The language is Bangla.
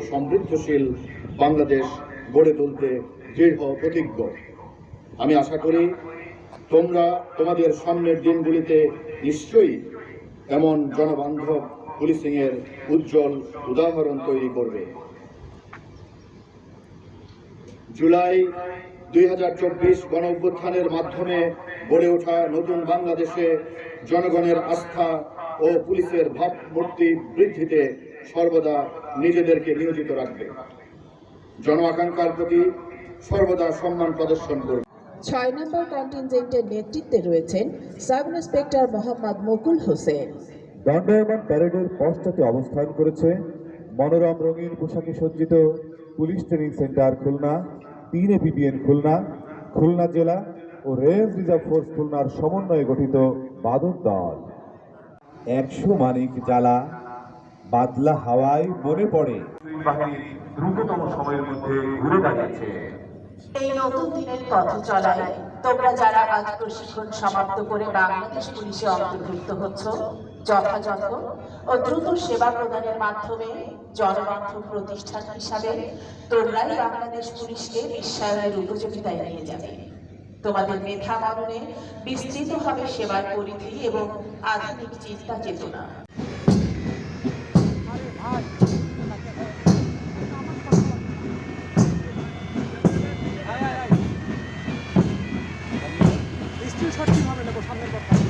সমৃদ্ধশীল বাংলাদেশ গড়ে তুলতে দৃঢ় প্রতিজ্ঞ। আমি আশা করি তোমরা তোমাদের সামনের দিনগুলিতে নিশ্চয়ই এমন জনবান্ধব পুলিশিংয়ের উজ্জ্বল উদাহরণ তৈরি করবে। জুলাই 2024 গণঅভ্যুত্থানের মাধ্যমে গড়ে ওঠা নতুন বাংলাদেশে জনগণের আস্থা ও পুলিশের ভাবমূর্তি বৃদ্ধিতে সর্বদা নিজেদেরকে নিয়োজিত রাখবে। জন আকাঙ্ক্ষার প্রতি সর্বদা সম্মান প্রদর্শন করবে। 6 নম্বর কন্টিনজেন্টের নেতৃত্বে রয়েছেন সাব ইন্সপেক্টর মোহাম্মদ মুকুল হোসেন। দণ্ডায়মান প্যারেডের পশ্চাতে অবস্থান করেছে মনোরম রঙিন পোশাকে সজ্জিত police training centre Khulna, 3 APBN Khulna, Khulna জেলা ও রেঞ্জ রিজার্ভ ফোর্স খুলনার সমন্বয়ে গঠিত বাদক দল। 100 মানিক জ্বালা বাদলা হাওয়ায় মনে পড়ে বাহিনী দ্রুততম সময়ের মধ্যে ঘুরে দাঁড়িয়েছে। এই নতুন দিনের পথ চলায় তোমরা যারা আজ প্রশিক্ষণ সমাপ্ত করে বাংলাদেশ পুলিশে অন্তর্ভুক্ত হচ্ছ, যথাযথ ও দ্রুত সেবা প্রদানের মাধ্যমে জনবান্ধব প্রতিষ্ঠান হিসাবে তোমরাই বাংলাদেশ পুলিশকে বিশ্বায়নের উপযোগিতায় নিয়ে যাবে। তোমাদের মেধা মাননে বিস্তৃত হবে সেবার পরিধি এবং আধুনিক চিন্তা চেতনা। স্ক্রিনশট কিভাবে নেব সামনের কথা?